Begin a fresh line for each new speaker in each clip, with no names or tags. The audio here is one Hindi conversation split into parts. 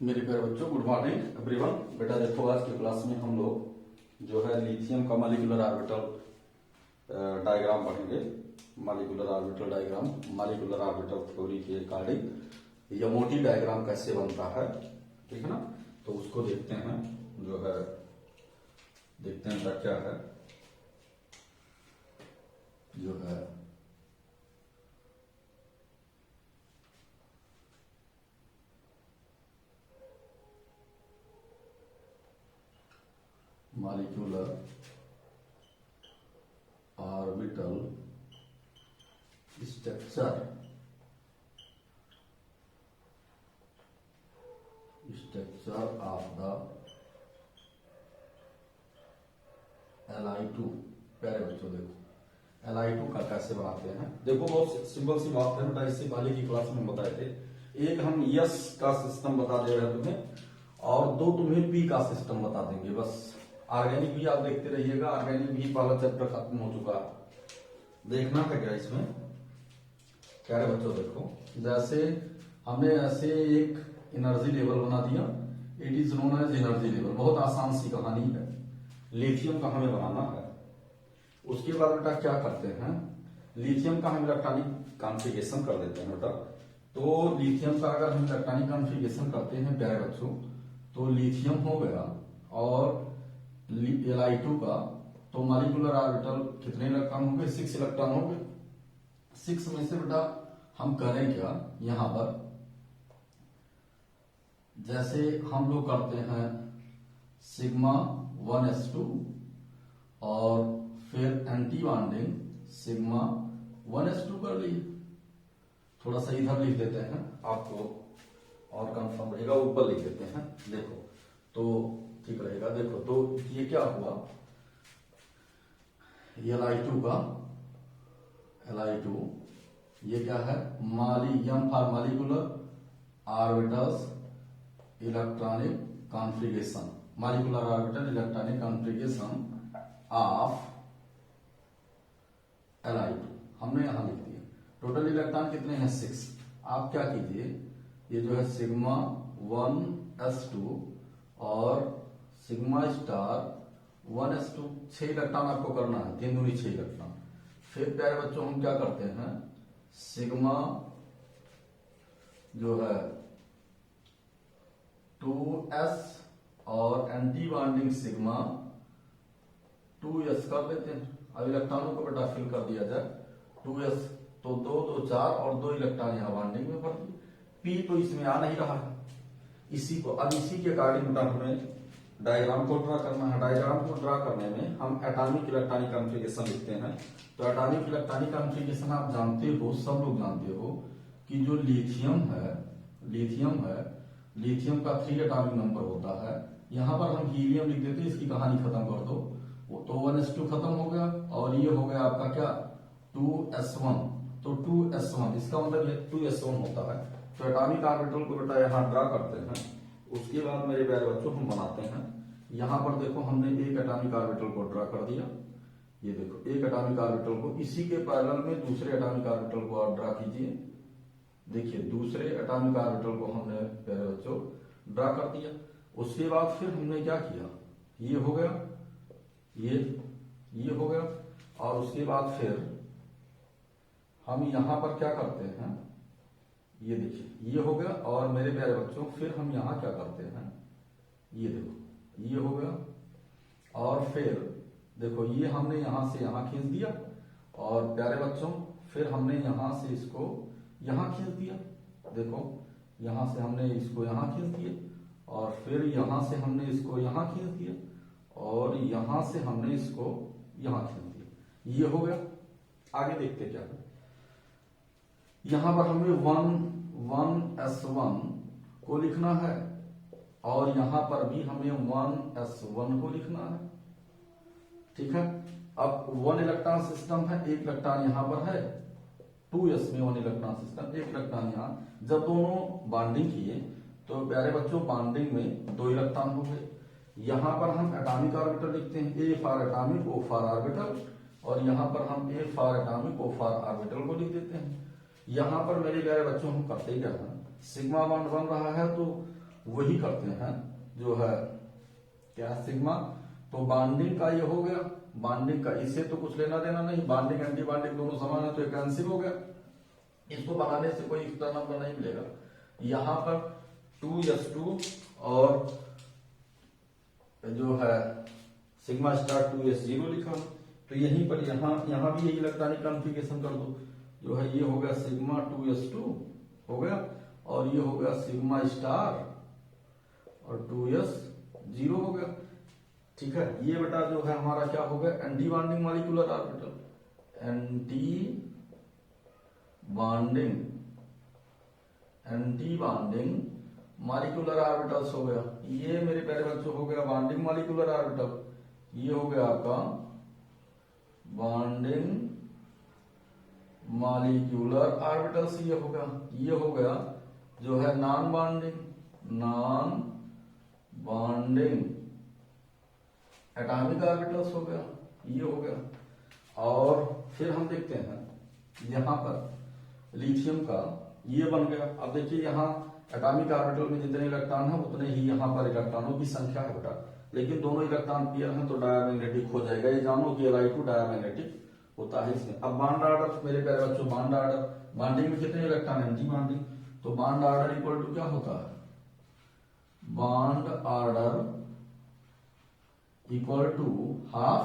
मेरे प्यारे बच्चों, गुड मॉर्निंग एवरीवन। बेटा देखो, आज की क्लास में हम लोग जो है लिथियम का मॉलिक्यूलर ऑर्बिटल डायग्राम पढ़ेंगे। Molecular orbital diagram, molecular orbital theory के अकॉर्डिंग यह मोटी डायग्राम कैसे बनता है, ठीक है ना। तो उसको देखते हैं, जो है देखते हैं क्या है, जो है molecular orbital structure of the Li2। प्यारे बच्चों देखो, Li2 का कैसे बनाते हैं। देखो बहुत सिंपल सी बात है बेटा, इससे पहले की क्लास में बताए थे। एक हम यस का सिस्टम बता दे रहे हैं तुम्हें, और दो तुम्हें पी का सिस्टम बता देंगे। बस ऑर्गेनिक भी आप देखते रहिएगा। ऑर्गेनिक भी पहला चैप्टर खत्म हो चुका है। देखना है क्या इसमें, प्यारे बच्चों देखो, जैसे हमने ऐसे एक एनर्जी लेवल बना दिया, it is known as energy level. बहुत आसान सी कहानी है। लिथियम का हमें बनाना है। उसके बाद बेटा क्या करते हैं, लिथियम का हम इलेक्ट्रॉनिक कॉन्फ़िगरेशन कर देते हैं बेटा। तो लिथियम का अगर हम इलेक्ट्रॉनिक कॉन्फ़िगरेशन करते हैं प्यारे बच्चों, तो लिथियम हो गया और Li2 का, तो मॉलिक्यूलर ऑर्बिटल कितने इलेक्ट्रॉन होंगे, 6 इलेक्ट्रॉन होंगे। 6 में से बेटा हम करें क्या, यहां पर जैसे हम लोग करते हैं सिग्मा 1s2 और फिर एंटी बॉन्डिंग सिग्मा 1s2 कर लिए। थोड़ा सा इधर लिख देते हैं, आपको और कंफर्म रहेगा। ऊपर लिख देते हैं, देखो तो ठीक रहेगा। देखो तो ये क्या हुआ, ये Li2 का, Li2 ये क्या है, M for molecular orbitals electronic configuration, molecular orbital electronic configuration of Li2 हमने यहां लिख दिया। टोटल इलेक्ट्रॉन कितने हैं, 6। आप क्या कीजिए, ये जो है सिग्मा 1s2 और सिग्मा स्टार 1s2, 6 इलेक्ट्रॉन आपको करना है, 3 दूनी 6 इलेक्ट्रॉन। फिर प्यारे बच्चों हम क्या करते हैं, सिग्मा जो है 2s और एंटी बॉन्डिंग सिग्मा 2s कर देते हैं। अब इलेक्ट्रॉनों को बेटा फिल कर दिया जाए, 2s तो 2 2 4 और 2 इलेक्ट्रॉन यहां बॉन्डिंग में भर दिए। पी तो इसमें आ नहीं रहा है, इसी को अब इसी के अकॉर्डिंग बेटा हमें डायग्राम को ड्रा करना है। डायग्राम को ड्रा करने में हम एटॉमिक इलेक्ट्रॉनिक कॉन्फ़िगरेशन लिखते हैं। तो एटॉमिक इलेक्ट्रॉनिक कॉन्फ़िगरेशन आप जानते हो, सब लोग जानते हो कि जो लिथियम है, लिथियम का 3 एटॉमिक नंबर होता है। यहां पर हम हीलियम लिख देते, इसकी कहानी खत्म कर दो। वो तो 1s2 खत्म हो गया और ये हो गया आपका क्या, 2s1। तो 2s1 इसका मतलब ये 2s1 होता है। तो एटॉमिक ऑर्बिटल को बेटा यहां ड्रा करते हैं। उसके बाद मेरे प्यारे बच्चों हम बनाते हैं, यहां पर देखो हमने एक एटॉमिक ऑर्बिटल को ड्रा कर दिया। ये देखो एक एटॉमिक ऑर्बिटल को, इसी के पैरेलल में दूसरे एटॉमिक ऑर्बिटल को आप ड्रा कीजिए। देखिए दूसरे एटॉमिक ऑर्बिटल को हमने प्यारे बच्चों ड्रा कर दिया। उसके बाद फिर हमने क्या किया, ये हो गया, ये हो गया। और उसके बाद फिर हम यहां पर क्या करते हैं, ये देखिए ये हो गया। और मेरे प्यारे बच्चों फिर हम यहां क्या करते हैं, ये देखो ये हो गया। और फिर देखो ये हमने यहां से यहां खींच दिया, और प्यारे बच्चों फिर हमने यहां से इसको यहां खींच दिया। देखो यहां से हमने इसको यहां खींच दिया, और फिर यहां से हमने इसको यहां खींच दिया, और यहां से हमने इसको यहां खींच दिया। ये हो गया। आगे देखते क्या है, यहां पर हमें 1s1 को लिखना है, और यहां पर भी हमें 1s1 को लिखना है, ठीक है। अब 1 इलेक्ट्रॉन सिस्टम है, एक इलेक्ट्रॉन यहां पर है, 2s में 1 इलेक्ट्रॉन सिस्टम, एक इलेक्ट्रॉन यहां। जब दोनों बॉन्डिंग किए तो प्यारे बच्चों बॉन्डिंग में 2 इलेक्ट्रॉन हो गए। यहां पर हम एटॉमिक ऑर्बिटल लिखते हैं, A for atomic, O for orbital, और यहां पर हम A for atomic, O for orbital को लिख देते हैं। यहां पर मेरे प्यारे बच्चों हम करते क्या है, सिग्मा बॉन्ड बन रहा है तो वही करते हैं जो है क्या सिग्मा। तो बॉन्डिंग का ये हो गया, बॉन्डिंग का इससे तो कुछ लेना देना नहीं, बॉन्डिंग एंटी बॉन्डिंग दोनों समान है तो ये कैंसिल हो गया। इसको बनाने से कोई एक्स्ट्रा नंबर नहीं मिलेगा। यहां पर 2s2 और जो है सिग्मा स्टार 2s0 लिखा, तो यहीं पर यहां भी यही इलेक्ट्रॉनिक कॉन्फ़िगरेशन कर दो। जो है ये हो गया सिग्मा 2s2 हो गया, और ये हो गया सिग्मा स्टार और 2s0 हो गया। ठीक है, ये बेटा जो है हमारा क्या हो गया, anti bonding molecular orbital, anti bonding molecular orbitals हो गया। ये मेरे प्यारे बच्चों हो गया बॉन्डिंग मॉलिक्यूलर ऑर्बिटल, ये हो गया आपका बॉन्डिंग मॉलिक्यूलर ऑर्बिटल्स, ये हो गया जो है नॉन बॉन्डिंग एटॉमिक ऑर्बिटल्स हो गया, ये हो गया। और फिर हम देखते हैं यहां पर लिथियम का ये बन गया। अब देखिए यहाँ एटॉमिक ऑर्बिटल में जितने इलेक्ट्रॉन हैं उतने ही यहाँ पर इलेक्ट्रॉनों की संख्या है बेटा, लेकिन दोनों इलेक्ट्रॉन पेयर हैं तो डायमैग्नेटिक हो जाएगा। ये जानो कि Li2 डायमैग्नेटिक होता है इसमें। अब बॉन्ड ऑर्डर मेरे प्यारे बच्चों, बॉन्ड ऑर्डर, बॉन्डिंग में कितने इलेक्ट्रॉन, एंटी बॉन्डिंग, तो बॉन्ड ऑर्डर इक्वल टू क्या होता है, bond order equal to half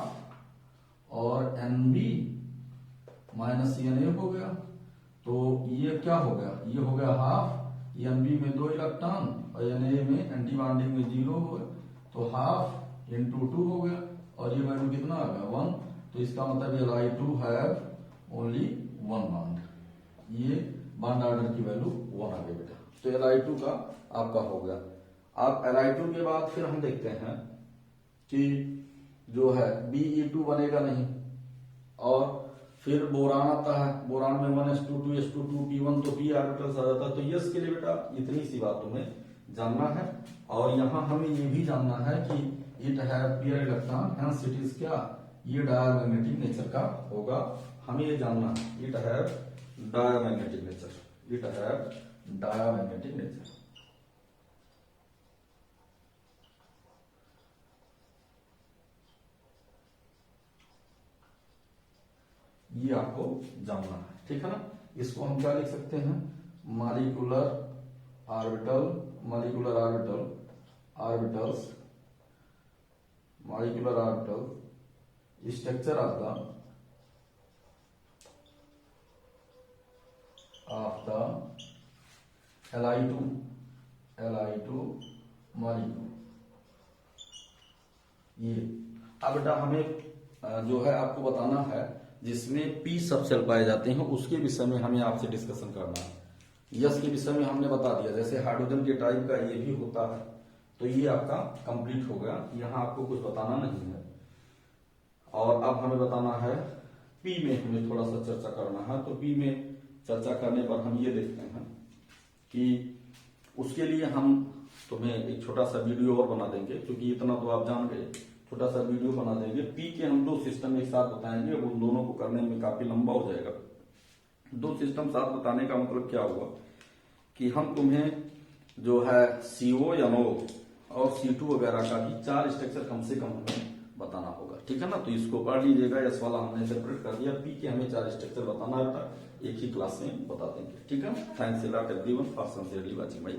और NB माइनस NA हो गया। तो ये क्या हो गया, ये हो गया हाफ, NB में 2 इलेक्ट्रॉन और NA में एंटी बॉन्डिंग में 0 हो गया, तो हाफ इंटू 2 हो गया, और ये वैल्यू कितना आ गया 1। तो इसका मतलब Li2 हैव ओनली 1 बॉन्ड, ये बॉन्ड ऑर्डर की वैल्यू 1 आ गई बेटा। तो Li2 का आपका हो गया। अब Li2 के बाद फिर हम देखते हैं कि जो है Be2 बनेगा नहीं, और फिर बोरान आता है, बोरान में 1s2 2s2 2p1, तो p ऑर्बिटल्स आ जाता है। तो यस के लिए बेटा इतनी सी बात तुम्हें जानना है। और यहां हमें ये भी जानना है कि it have pair electron, hence it is क्या, ये डायमैग्नेटिक नेचर का होगा। हमें ये जानना है it have diamagnetic nature, it have diamagnetic nature. ये आपको जानना है, ठीक है ना। इसको हम क्या लिख सकते हैं, molecular orbital, molecular orbital, orbitals, molecular orbital structure of the Li2 molecule. ये अब बेटा हमें जो है आपको बताना है जिसमें p सब सेल पाए जाते हैं उसके विषय में हमें आपसे डिस्कशन करना है। यस के विषय में हमने बता दिया, जैसे हाइड्रोजन के टाइप का ये भी होता है, तो ये आपका कंप्लीट हो गया, यहाँ आपको कुछ बताना नहीं है। और अब हमें बताना है p में हमें थोड़ा सा चर्चा करना है। तो p में चर्चा करने पर हम ये देखते हैं कि उसके लिए हम तुम्हें एक छोटा सा वीडियो और बना देंगे, क्योंकि इतना तो आप जान गए, छोटा सा वीडियो बना देंगे। पी के हम 2 सिस्टम एक साथ बताएंगे, अब उन दोनों को करने में काफी लंबा हो जाएगा। 2 सिस्टम साथ बताने का मतलब क्या हुआ कि हम तुम्हें जो है CO, NO और C2 वगैरह का भी 4 स्ट्रक्चर कम से कम हमें बताना होगा, ठीक है ना। तो इसको पढ़ लीजिएगा, एस वाला हमने सेपरेट कर दिया, पी के हमें 4 स्ट्रक्चर बताना है, एक ही क्लास में बता देंगे, ठीक है। Thanks a lot everyone for sincerely watching my